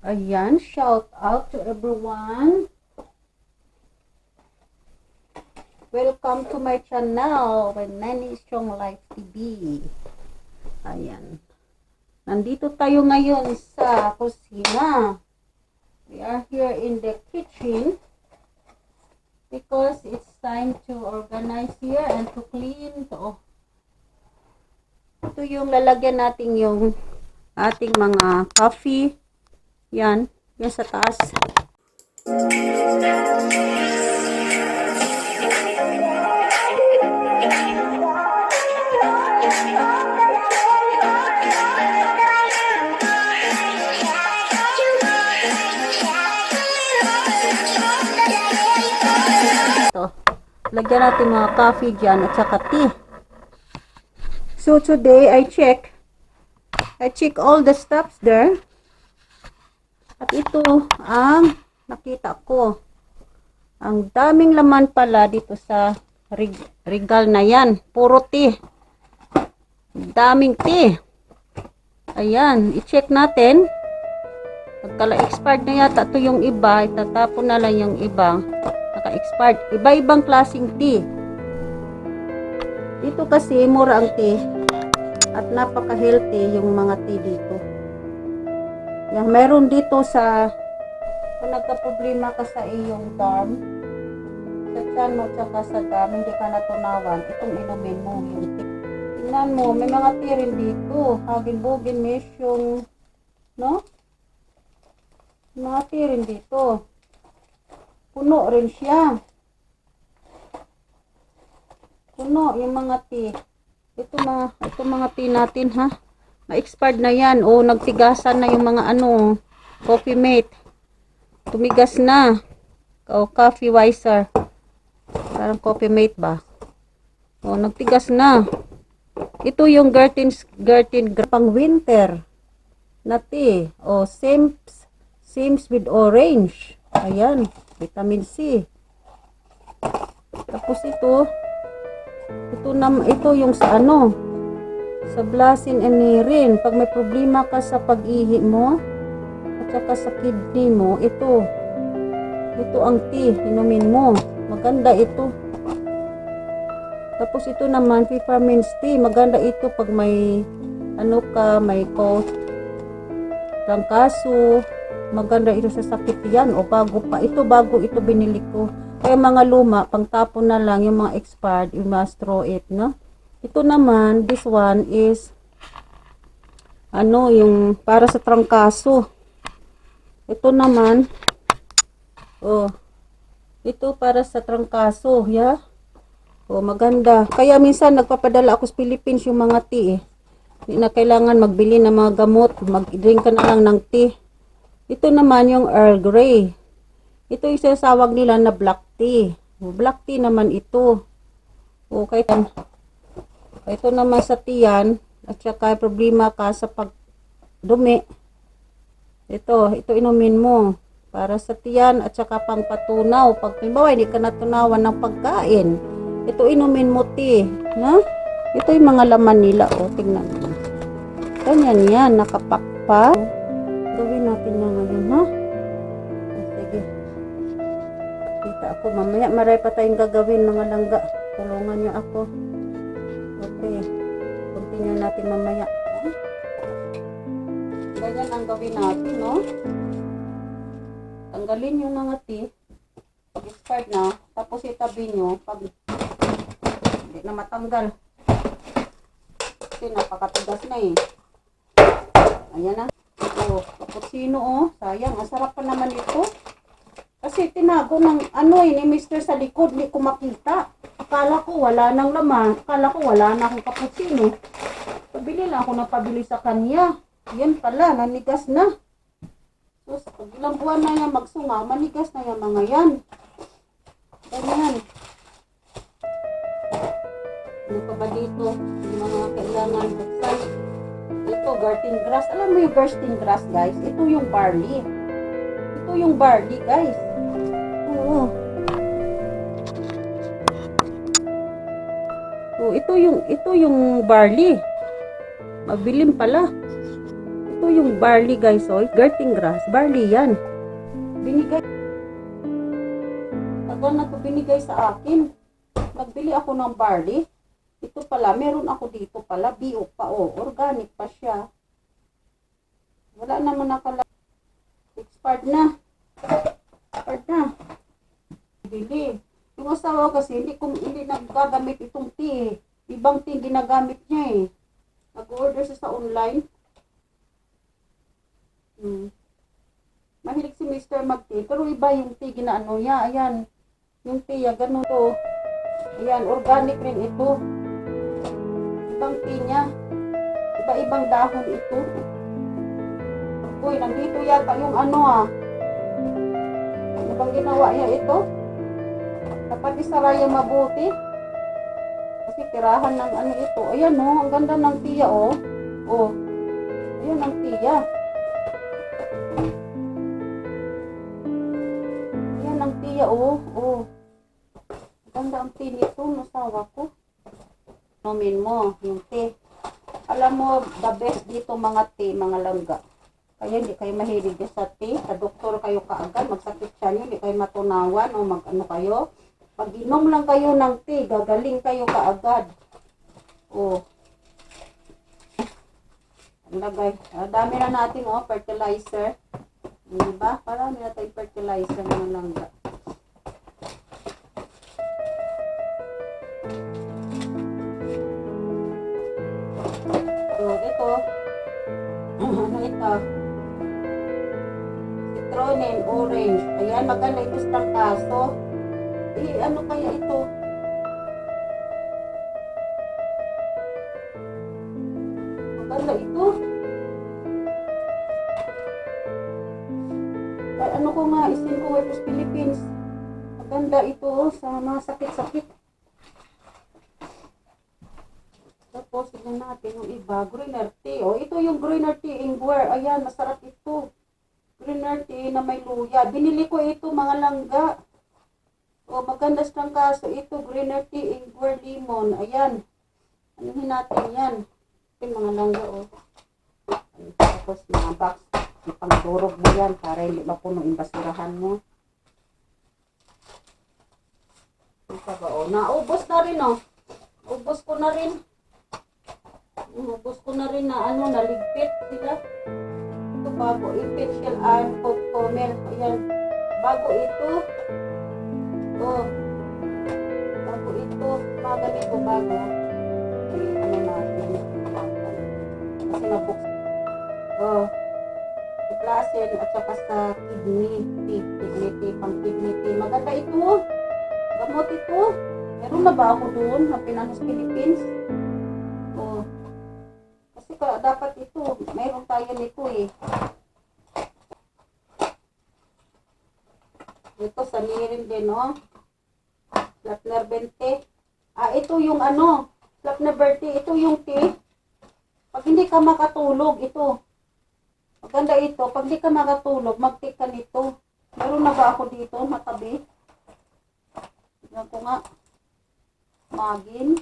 Ayan, shout out to everyone. Welcome to my channel, Nanny Strong Life TV. Ayan. Nandito tayo ngayon sa kusina. We are here in the kitchen because it's time to organize here and to clean. Ito yung lalagyan natin yung ating mga coffee. Yan sa taas. Ito. Lagyan natin mga coffee dyan at saka tea. So today I check all the stuffs there. At ito ang nakita ko. Ang daming laman pala dito sa regal na yan. Puro tea. Daming tea. Ayan, i-check natin. Pagka-expired na yata ito yung iba, itatapon na lang yung iba. Naka-expired. Iba-ibang klaseng tea. Dito kasi mura ang tea. At napaka-healthy yung mga tea dito. Yan, meron dito sa kung nagka-problema ka sa iyong darm, sa tiyan mo, tsaka sa darm, hindi ka natunawan, itong inumin mo yung tea. Tingnan mo, may mga tea rin dito. Hagin-bugin, mesyong, no? Mga tea rin dito. Puno rin siya. Puno yung mga tea. Ito mga tea natin, ha? Na-expired na yan. O, nagtigasan na yung mga Coffee Mate. Tumigas na. O, Coffee Wiser. Parang Coffee Mate ba? O, nagtigas na. Ito yung Gertin pang winter na tea. O, seems with orange. Ayan. Vitamin C. Tapos ito yung sa sa Blasin and Nirin. Pag may problema ka sa pag-ihi mo at saka sa kidney mo, ito ang tea, inumin mo. Maganda ito. Tapos ito naman, peppermint tea. Maganda ito pag may may cough, trangkaso. Maganda ito sa sakit yan. O bago ito binili ko. Kaya mga luma, pang tapon na lang yung mga expired, you must throw it, no? Ito naman, this one is yung para sa trangkaso. Ito naman, ito para sa trangkaso, yeah. Maganda. Kaya minsan nagpapadala ako sa Philippines yung mga tea. Hindi na kailangan magbili ng mga gamot, mag-drink ka na lang ng tea. Ito naman yung Earl Grey. Ito yung sasawag nila na black tea. Black tea naman ito. Okay. Ito naman sa tiyan, at saka problema ka sa pagdumi. Ito inumin mo. Para sa tiyan at saka pang patunaw. Pag halimbawa, hindi ka natunawan ng pagkain. Ito inumin mo tea. Na? Ito yung mga laman nila. O, tingnan mo. Ganyan yan, nakapakpa. Gawin natin yan ngayon, ha? Sige. Kita ako. Mamaya, maray pa tayong gagawin, mga langga. Tulungan niyo ako. Okay. Continue natin mamaya. Ganyan ang gawin natin, no? Tanggalin yung mga tea. Pag expired na, tapos itabi nyo. Pag hindi na matanggal. Kasi napakatigas na eh. Ayan na. Ito, cappuccino, sayang. Ang sarap pa naman ito. Kasi tinago ng ni Mr. sa likod, hindi ko makita. Akala ko wala nang laman. Akala ko wala na akong cappuccino. Pabili lang ako ng pabili sa kanya. Yan pala, nanigas na. So, pag ilang buwan na yan magsunga, manigas na yung mga yan. Ganyan. Ano pa ba dito? Yung mga kailangan buksan. Ito, garden grass. Alam mo yung garden grass, guys? Ito yung barley. Ito yung barley, guys. Oo. Ito yung barley. Mabilim pala. Ito yung barley guys, oh. Gerting grass. Barley yan. Binigay. Tagal na to binigay sa akin. Nagbili ako ng barley. Ito pala, meron ako dito pala. Bio pa, oh. Organic pa siya. Wala naman nakala. Expired na. Expired na. Bili. Yung asawa kasi, hindi nagagamit itong tea, eh. Ibang tea ginagamit niya, eh. Nag-order siya sa online. Mahilig si Mr. mag-tea, pero iba yung tea ginaano niya. Ayan. Yung tea, ganun to. Ayan, organic rin ito. Ibang tea niya. Iba-ibang dahon ito. Uy, nandito yata yung ano, ah. Ano bang ginawa niya ito? Dapat isara yung mabuti. Kasi tirahan ng ano ito. Ayan, oh. Ang ganda ng tiya, oh. Oh. Ayan ang tiya. Ayan ang tiya, oh. Oh. Ganda ang tea nito, nasawa ko. Nomin mo, yung tea. Alam mo, the best dito mga tea, mga langga. Kaya hindi kayo mahilig sa tea. Sa doktor kayo kaagad, magsakit siya niyo, hindi kayo matunawan o mag-ano kayo. Pag inom lang kayo ng tea, gagaling kayo kaagad. Oh. Lagay. Dami na natin, oh, fertilizer. Diba? Parami na tayong fertilizer mga langga. So, ito. Ano ito? Citronin, orange. Ayan, maganda ito sa kaso. Eh, ano kaya ito? Maganda ito. Ay, ano ko nga, isin ko Wipers Philippines. Maganda ito, oh, sa mga sakit-sakit. Tapos, tignan natin yung iba. Greener tea. Oh, ito yung greener tea Ingwer. Ayan, masarap ito. Greener tea na may luya. Binili ko ito mga langga. O, maganda siyang kaso. Ito, greener tea Ingwer lemon. Ayan. Anuhin natin yan. Ito yung mga langga, oh. Tapos, mga box. Pangdurog mo yan para hindi mapuno yung basurahan mo. Ito ba, oh. Naubos na rin, oh. Ubos ko na rin. Ubos ko na rin na ano, naligpit sila. Ito bago, essential iron coconut. Ayan, bago ito. Oh, bago ito. Mga ganito bago. Ay, ano natin. Kasi nabuksan. Oh, sa plasen at saka sa kidney tea, pang kidney tea. Maganda ito. Gamot ito. Meron na ba ako doon na Pinanos Philippines? Oh. Kasi dapat ito, mayroon tayo nito eh. Ito sa Nirin din, no? Flatner 20. Ah, ito yung ano, Flatner 20. Ito yung tea. Pag hindi ka makatulog, ito. Maganda ito. Pag hindi ka makatulog, mag-tea ka nito. Meron na ba ako dito, matabi? Tignan ko nga. Magin.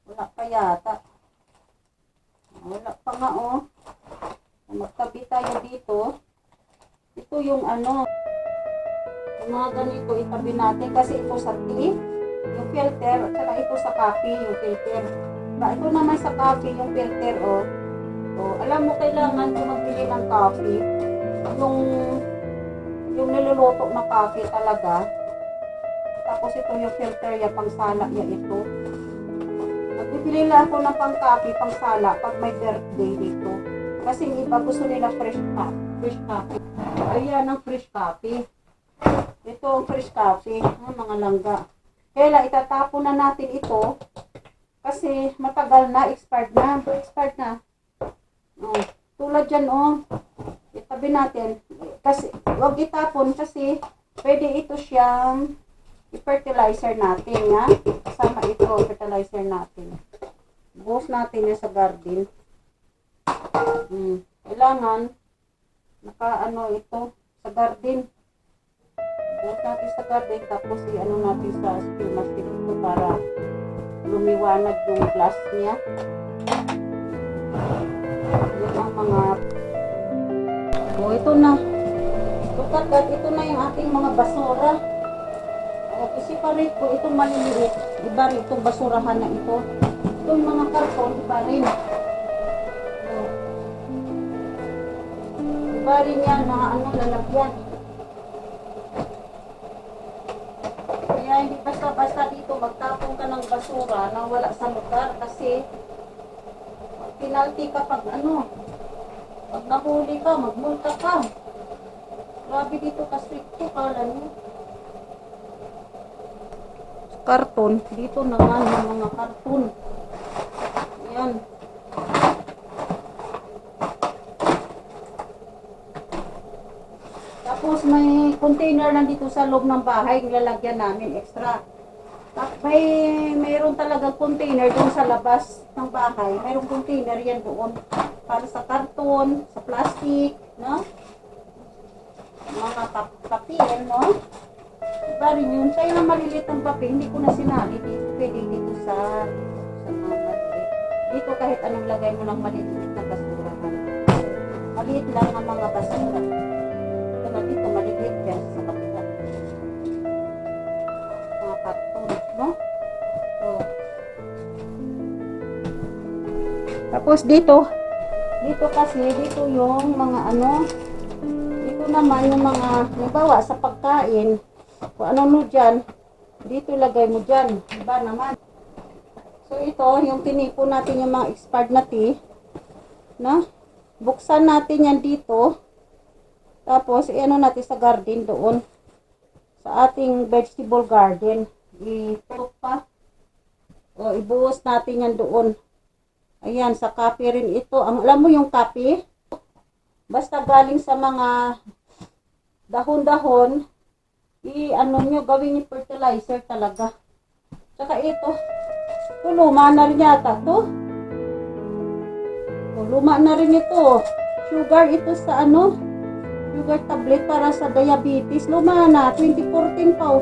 Wala pa yata. Wala pa nga, oh. Magtabi tayo dito. Ito yung ano. Yung mga ganito itabi natin kasi ito sa tea. Yung filter. At saka ito sa coffee. Yung filter. Ito naman sa coffee. Yung filter, oh. Oh, alam mo, kailangan kung magbili ng coffee. Yung niluluto na coffee talaga. Tapos ito yung filter ya, pang sala ya ito. Nagbibili lang ako ng pang coffee, pang sala pag may birthday dito. Kasi iba gusto nila fresh coffee. Ayan ang fresh coffee. Ito ang fresh coffee, mga langga. Kaya itatapon na natin ito kasi matagal na, expired na. Oh, tulad dyan, oh. Itabi natin. Kasi wag itapon kasi pwede ito siyang i-fertilizer natin, ha? Kasama ito, fertilizer natin. Buhos natin yan sa garden. Kailangan naka-ano ito sa garden. Buhos natin sa garden, tapos i-ano natin sa spill machine ito para lumiwanag yung glass niya. ito na. Look at that, ito na yung ating mga basura. I-separate ko itong maliliit. Iba rin itong basurahan na ito. Ito yung mga karton, iba rin. Iba rin yan, mga ano, lalagyan. Kaya hindi basta-basta dito magtapon ka ng basura na wala sa lugar kasi penalty ka pag ano, pag nahuli ka, magmulta ka. Grabe dito ka-stricto, kala nyo. Karton, dito naman yung mga karton. Ayan. Tapos may container lang dito sa loob ng bahay, nilalagyan namin extra. Tapos mayroon talaga container doon sa labas ng bahay. Mayroong container yan doon para sa karton, sa plastic, no? Mga papel, no? Iba rin yun. Kaya na maliliit ang papel, hindi ko na sinali dito. Pwede dito sa mga maliit. Dito kahit anong lagay mo ng maliliit na basura. Maliit lang ang mga basura. Ito na dito, maliliit yan sa kapila. Mga karton, no? So. Tapos dito kasi, dito yung mga ano, dito naman yung mga, nabawa sa pagkain, kung ano no dyan, dito lagay mo dyan, iba naman. So ito, yung tinipon natin yung mga expired na tea, no? Buksan natin yan dito, tapos ano natin sa garden doon, sa ating vegetable garden, itutok pa, o ibuhos natin yan doon. Ayan, sa kape rin ito. Alam mo yung kape? Basta galing sa mga dahon-dahon, ano nyo, gawin yung fertilizer talaga. Tsaka ito luma na rin yata to. Luma na rin ito. Sugar ito sa ano, sugar tablet para sa diabetes. Luma na, 2014 pa.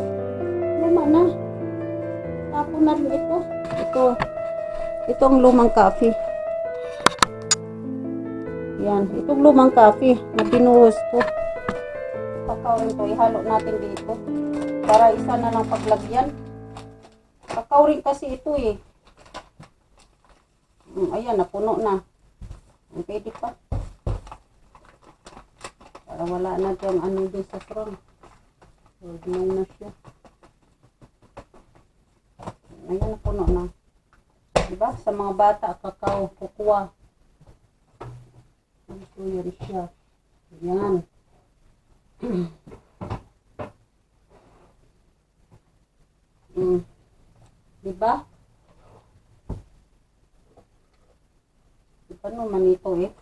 Luma na. Tapon na rin ito. Itong lumang coffee. Yan, itong lumang coffee na binuhos ko. Kakao rin to, ihalo natin dito. Para isa na lang paglagyan. Kakao rin kasi ito eh. Ayan, napuno na. Pwede pa. Para wala na dyan ano din sa strong. Huwag na siya. Ayan, napuno na. Diba? Sa mga bata, kakao, kukuha. Ito yan siya. Yan. Diba? Diba naman ito eh.